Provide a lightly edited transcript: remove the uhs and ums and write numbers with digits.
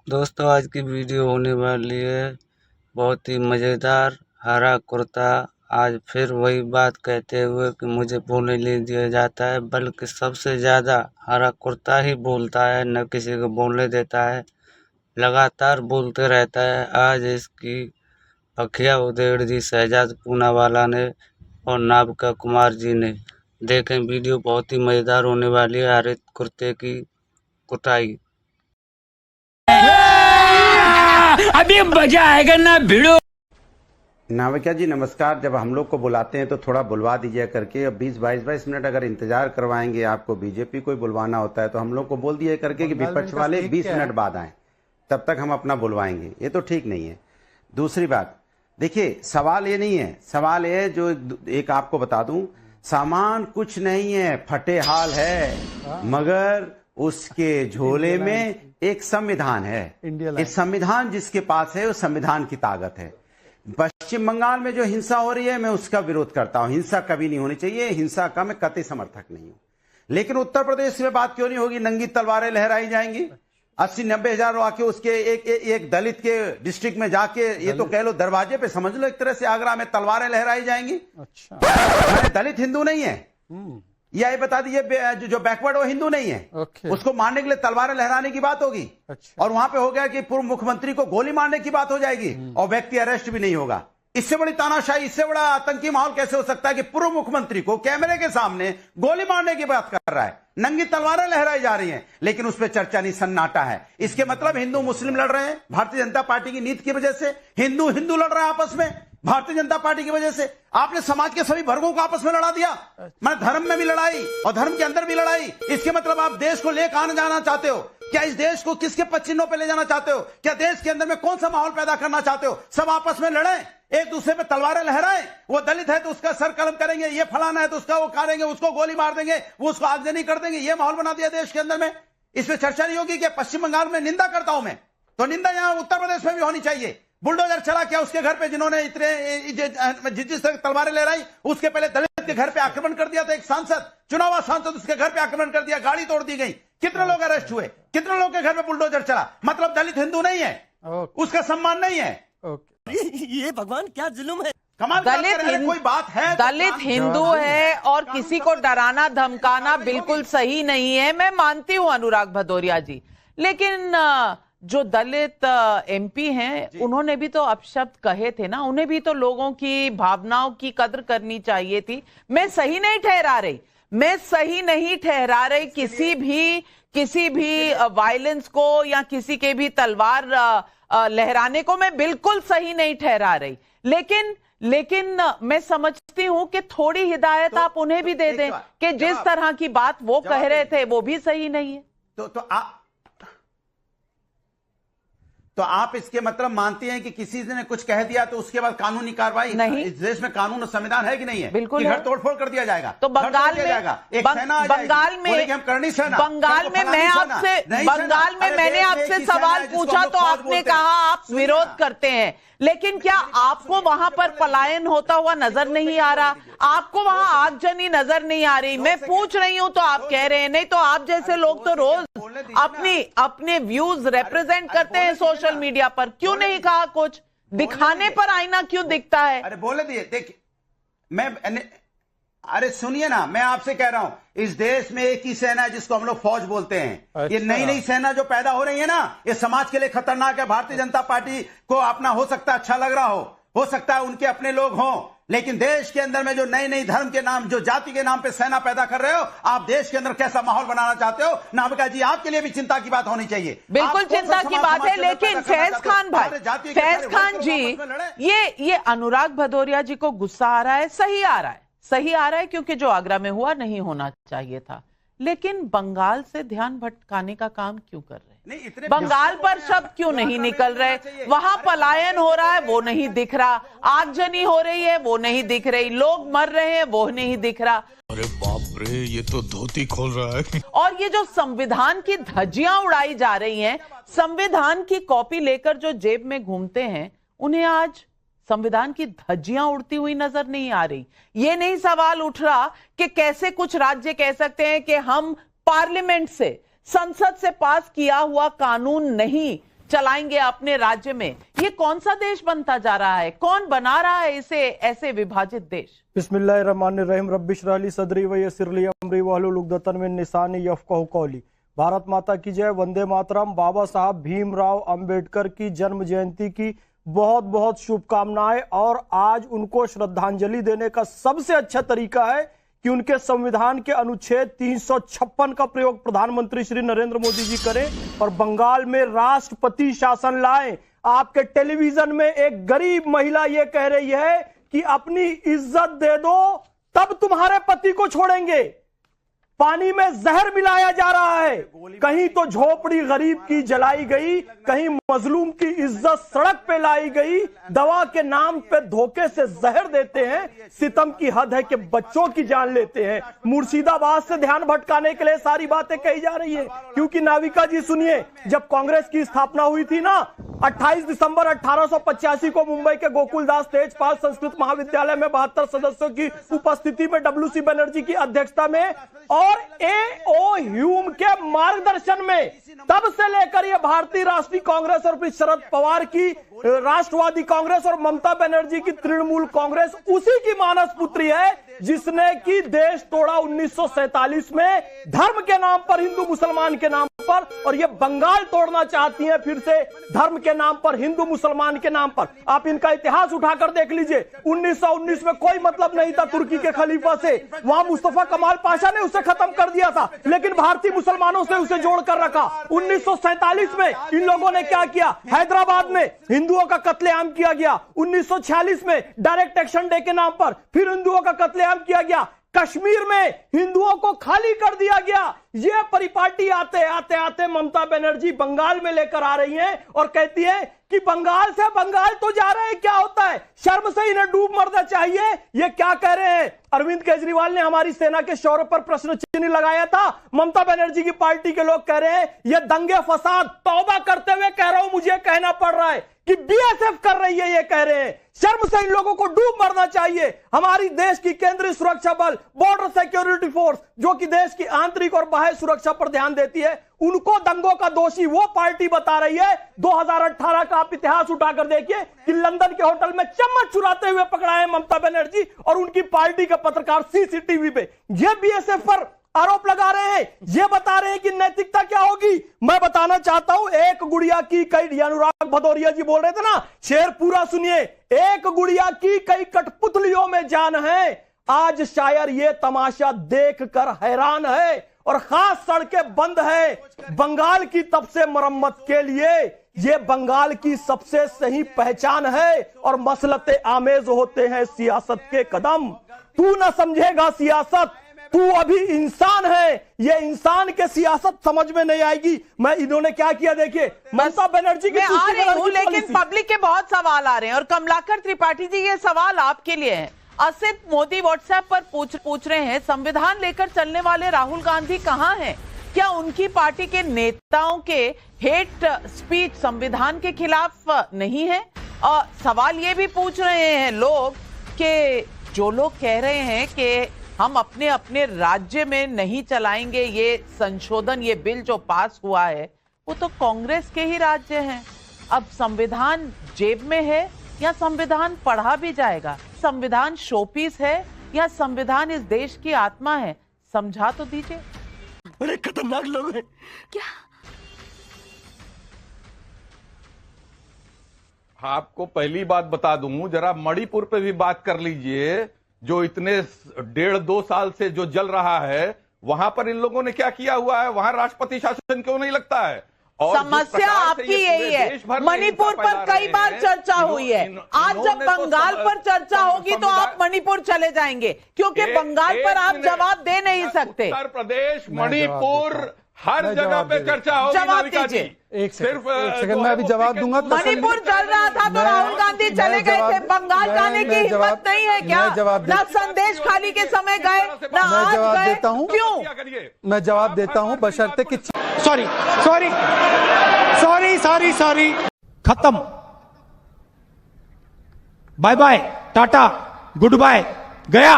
दोस्तों आज की वीडियो होने वाली है बहुत ही मज़ेदार। हरा कुर्ता आज फिर वही बात कहते हुए कि मुझे बोलने नहीं दिया जाता है, बल्कि सबसे ज़्यादा हरा कुर्ता ही बोलता है, न किसी को बोलने देता है, लगातार बोलते रहता है। आज इसकी अखियाँ उधेड़ दी शहजाद पूनावाला ने और नाबिका कुमार जी ने। देखें वीडियो बहुत ही मज़ेदार होने वाली है। हरे कुर्ते की कुटाई। अभी मजा आएगा ना भिड़ो। नाविका जी नमस्कार। जब हम लोग को बुलाते हैं तो थोड़ा बुलवा दीजिए करके। अब 20-22 मिनट अगर इंतजार करवाएंगे, आपको बीजेपी को बुलवाना होता है तो हम लोग को बोल दिया करके कि विपक्ष वाले 20 मिनट बाद आए, तब तक हम अपना बुलवाएंगे। ये तो ठीक नहीं है। दूसरी बात देखिए, सवाल ये नहीं है, सवाल ये जो एक आपको बता दूं, सामान कुछ नहीं है, फटे हाल है, मगर उसके झोले में एक संविधान है। इस संविधान जिसके पास है, उस संविधान की ताकत है। पश्चिम बंगाल में जो हिंसा हो रही है, मैं उसका विरोध करता हूं। हिंसा कभी नहीं होनी चाहिए, हिंसा का मैं कतई समर्थक नहीं हूं। लेकिन उत्तर प्रदेश में बात क्यों नहीं होगी? नंगी तलवारें लहराई जाएंगी। 80-90 हजार आके उसके एक दलित के डिस्ट्रिक्ट में जाके, ये तो कह लो दरवाजे पे समझ लो एक तरह से, आगरा में तलवारें लहराई जाएंगी। अच्छा, दलित हिंदू नहीं है, या ये बता दीजिए जो बैकवर्ड वो हिंदू नहीं है, उसको मारने के लिए तलवारें लहराने की बात होगी। अच्छा। और वहां पे हो गया कि पूर्व मुख्यमंत्री को गोली मारने की बात हो जाएगी और व्यक्ति अरेस्ट भी नहीं होगा। इससे बड़ी तानाशाही, इससे बड़ा आतंकी माहौल कैसे हो सकता है कि पूर्व मुख्यमंत्री को कैमरे के सामने गोली मारने की बात कर रहा है, नंगी तलवारें लहराई जा रही हैं, लेकिन उस पर चर्चा नहीं, सन्नाटा है। इसके मतलब हिंदू मुस्लिम लड़ रहे हैं भारतीय जनता पार्टी की नीति की वजह से। हिंदू हिंदू लड़ रहे हैं आपस में भारतीय जनता पार्टी की वजह से। आपने समाज के सभी वर्गों को आपस में लड़ा दिया। मैं धर्म में भी लड़ाई और धर्म के अंदर भी लड़ाई। इसके मतलब आप देश को लेकर आने जाना चाहते हो क्या? इस देश को किसके पचिन्हों पे ले जाना चाहते हो क्या? देश के अंदर में कौन सा माहौल पैदा करना चाहते हो? सब आपस में लड़े, एक दूसरे पे तलवारें लहराएं। वो दलित है तो उसका सर कलम करेंगे, ये फलाना है तो उसका वो करेंगे, उसको गोली मार देंगे, वो उसको आगजनी कर देंगे। ये माहौल बना दिया देश के अंदर में। इस पर चर्चा नहीं होगी। क्या पश्चिम बंगाल में निंदा करता हूं मैं, तो निंदा यहां उत्तर प्रदेश में भी होनी चाहिए। बुलडोजर चला क्या उसके घर पे, जिन्होंने इतने जिस तरह तलवारें लहराई, उसके पहले दलित के घर पे आक्रमण कर दिया था एक सांसद, चुनावा सांसद, उसके घर पे आक्रमण कर दिया, गाड़ी तोड़ दी गई। कितने लोग अरेस्ट हुए, कितने लोग के घर पे बुलडोजर चला? मतलब दलित हिंदू नहीं है, उसका सम्मान नहीं है। ये भगवान क्या जुल्म है। दलित कोई बात है? दलित हिंदू है और किसी को डराना धमकाना बिल्कुल सही नहीं है। मैं मानती हूं अनुराग भदौरिया जी, लेकिन जो दलित एमपी हैं उन्होंने भी तो अपशब्द कहे थे ना, उन्हें भी तो लोगों की भावनाओं की कद्र करनी चाहिए थी। मैं सही नहीं ठहरा रही, मैं सही नहीं ठहरा रही किसी भी वायलेंस को या किसी के भी तलवार लहराने को मैं बिल्कुल सही नहीं ठहरा रही। लेकिन मैं समझती हूं कि थोड़ी हिदायत आप उन्हें भी दे दें कि जिस तरह की बात वो कह रहे थे वो भी सही नहीं है। तो आप इसके मतलब मानती हैं कि किसी ने कुछ कह दिया तो उसके बाद कानूनी कार्रवाई नहीं? इस देश में कानून और संविधान है कि नहीं है? बिल्कुल, घर तोड़फोड़ कर दिया जाएगा। तो बंगाल में मैंने आपसे सवाल पूछा तो आपने कहा आप विरोध करते हैं, लेकिन क्या आपको वहां पर पलायन होता हुआ नजर नहीं आ रहा? आपको वहां आगजनी नजर नहीं आ रही? मैं पूछ रही हूं तो आप कह रहे हैं नहीं। तो आप जैसे लोग तो रोज अपने व्यूज रिप्रेजेंट करते हैं सोशल मीडिया पर, क्यों नहीं कहा कुछ? दिखाने पर आईना क्यों दिखता है? अरे बोले दिए, देखिए अरे सुनिए ना, मैं आपसे कह रहा हूं, इस देश में एक ही सेना है जिसको हम लोग फौज बोलते हैं। अच्छा। ये नई नई सेना जो पैदा हो रही है ना, ये समाज के लिए खतरनाक है। भारतीय जनता पार्टी को अपना हो सकता है अच्छा लग रहा हो सकता है उनके अपने लोग हों, लेकिन देश के अंदर में जो नई नई धर्म के नाम, जो जाति के नाम पे सेना पैदा कर रहे हो, आप देश के अंदर कैसा माहौल बनाना चाहते हो? नाविका जी, आपके लिए भी चिंता की बात होनी चाहिए। बिल्कुल चिंता की बात है, लेकिन फैज खान भाई, फैज खान जी, ये अनुराग भदौरिया जी को गुस्सा आ रहा है, सही आ रहा है क्योंकि जो आगरा में हुआ नहीं होना चाहिए था, लेकिन बंगाल से ध्यान भटकाने का काम क्यों कर रहे हैं? बंगाल पर शब्द क्यों नहीं निकल रहे? वहां पलायन हो रहा है वो नहीं दिख रहा, आगजनी हो रही है वो नहीं दिख रही, लोग मर रहे हैं वो नहीं दिख रहा। अरे बाप रे, ये तो धोती खोल रहा है। और ये जो संविधान की धज्जियां उड़ाई जा रही हैं, संविधान की कॉपी लेकर जो जेब में घूमते हैं, उन्हें आज संविधान की धज्जियां उड़ती हुई नजर नहीं आ रही। ये नहीं सवाल उठ रहा कि कैसे कुछ राज्य कह सकते हैं कि हम पार्लियामेंट से, संसद से पास किया हुआ कानून नहीं चलाएंगे अपने राज्य में। ये कौन सा देश बनता जा रहा है? कौन बना रहा है इसे ऐसे विभाजित देश? बिस्मिल्लाहिर्रहमानिर्रहीम रब्बिशरह ली सदरी व यस्सिर ली अमरी वहलुल उक़दतन मिन लिसानी यफ़क़हू क़ौली। भारत माता की जय, वंदे मातरम। बाबा साहब भीमराव अंबेडकर की जन्म जयंती की बहुत बहुत शुभकामनाएं। और आज उनको श्रद्धांजलि देने का सबसे अच्छा तरीका है कि उनके संविधान के अनुच्छेद 356 का प्रयोग प्रधानमंत्री श्री नरेंद्र मोदी जी करें और बंगाल में राष्ट्रपति शासन लाएं। आपके टेलीविजन में एक गरीब महिला ये कह रही है कि अपनी इज्जत दे दो तब तुम्हारे पति को छोड़ेंगे। पानी में जहर मिलाया जा रहा है। कहीं तो झोपड़ी गरीब की जलाई गई, कहीं मजलूम की इज्जत सड़क पे लाई गई। दवा के नाम पे धोखे से जहर देते हैं। सितम की हद है कि बच्चों की जान लेते हैं। मुर्शिदाबाद से ध्यान भटकाने के लिए सारी बातें कही जा रही है। क्योंकि नाविका जी सुनिए, जब कांग्रेस की स्थापना हुई थी ना, 28 दिसंबर 1885 को मुंबई के गोकुलदास तेजपाल संस्कृत महाविद्यालय में 72 सदस्यों की उपस्थिति में डब्ल्यूसी बनर्जी की अध्यक्षता में और ए.ओ. ह्यूम के मार्गदर्शन में तब से लेकर ये भारतीय राष्ट्रीय कांग्रेस और फिर शरद पवार की राष्ट्रवादी कांग्रेस और ममता बनर्जी की तृणमूल कांग्रेस उसी की मानस पुत्री है जिसने की देश तोड़ा 1947 में धर्म के नाम पर, हिंदू मुसलमान के नाम पर। और ये बंगाल तोड़ना चाहती हैं फिर से धर्म के नाम पर, हिंदू मुसलमान के नाम पर। आप इनका इतिहास उठाकर देख लीजिए। 1919 में कोई मतलब नहीं था तुर्की के खलीफा से, वहां मुस्तफा कमाल पाशा ने उसे खत्म कर दिया था, लेकिन भारतीय मुसलमानों से उसे जोड़कर रखा। 1947 में इन लोगों ने क्या किया? हैदराबाद में हिंदुओं का कत्लेआम किया गया। 1946 में डायरेक्ट एक्शन डे के नाम पर फिर हिंदुओं का कत्लेआम किया गया। कश्मीर में हिंदुओं को खाली कर दिया गया। ये परिपाटी आते आते आते ममता बनर्जी बंगाल में लेकर आ रही हैं और कहती है कि बंगाल से बंगाल तो जा रहे हैं, क्या होता है? शर्म से इन्हें डूब मरना चाहिए। ये क्या कह रहे हैं? अरविंद केजरीवाल ने हमारी सेना के शौर्य पर प्रश्न चिन्ह लगाया था। ममता बनर्जी की पार्टी के लोग कह रहे हैं ये दंगे फसाद, तौबा करते हुए कह रहा हूं, मुझे कहना पड़ रहा है कि बीएसएफ कर रही है। ये कह रहे हैं शर्म से इन लोगों को डूब मरना चाहिए। हमारी देश की केंद्रीय सुरक्षा बल, बॉर्डर सिक्योरिटी फोर्स, जो कि देश की आंतरिक और बाह्य सुरक्षा पर ध्यान देती है, उनको दंगों का दोषी वो पार्टी बता रही है। 2018 का आप इतिहास उठाकर देखिए कि लंदन के होटल में चम्मच चुराते हुए पकड़ा है ममता बनर्जी और उनकी पार्टी के पत्रकार सीसीटीवी पे। ये बीएसएफ पर आरोप लगा रहे हैं, ये बता रहे हैं कि नैतिकता क्या होगी। मैं बताना चाहता हूं, एक गुड़िया की कई, अनुराग भदौरिया जी बोल रहे थे ना, शेर पूरा सुनिए। एक गुड़िया की कई कठपुतलियों में जान है। आज शायर ये तमाशा देखकर हैरान है और खास सड़कें बंद है बंगाल की तब से मरम्मत के लिए। ये बंगाल की सबसे सही पहचान है और मसलते आमेज होते हैं सियासत के कदम। तू ना समझेगा सियासत, तू अभी इंसान है। ये इंसान के सियासत समझ में नहीं आएगी। मैं इन्होंने क्या किया देखिए, ममता बनर्जी की आ रही हूं, लेकिन पब्लिक के बहुत सवाल आ रहे हैं और कमलाकर त्रिपाठी जी ये सवाल आपके लिए है। असित मोदी व्हाट्सएप पर पूछ रहे हैं, संविधान लेकर चलने वाले राहुल गांधी कहां हैं? क्या उनकी पार्टी के नेताओं के हेट स्पीच संविधान के खिलाफ नहीं है? और सवाल ये भी पूछ रहे हैं लोग कि जो लोग कह रहे हैं कि हम अपने अपने राज्य में नहीं चलाएंगे ये संशोधन, ये बिल जो पास हुआ है, वो तो कांग्रेस के ही राज्य हैं। अब संविधान जेब में है या संविधान पढ़ा भी जाएगा? संविधान शोपीस है या संविधान इस देश की आत्मा है? समझा तो दीजिए। बड़े खतरनाक लोग हैं। क्या? आपको पहली बात बता दूं, जरा मणिपुर पे भी बात कर लीजिए। जो इतने 1.5-2 साल से जो जल रहा है, वहां पर इन लोगों ने क्या किया हुआ है? वहां राष्ट्रपति शासन क्यों नहीं लगता है? और समस्या आपकी यही है। मणिपुर पर कई बार चर्चा हुई है। आज जब बंगाल पर चर्चा होगी तो आप मणिपुर चले जाएंगे, क्योंकि बंगाल पर आप जवाब दे नहीं सकते। उत्तर प्रदेश, मणिपुर, हर जगह पे चर्चा होगी। जवाब दीजिए। एक सेकंड मैं अभी जवाब दूंगा। मणिपुर चल रहा था तो राहुल गांधी चले गए थे। बंगाल जाने की हिम्मत नहीं है क्या? ना संदेश खाली के समय गए, ना आज गए। क्यों? मैं जवाब देता हूं बशर्ते कि sorry sorry sorry sorry sorry खत्म। Bye bye, tata, good bye, गया।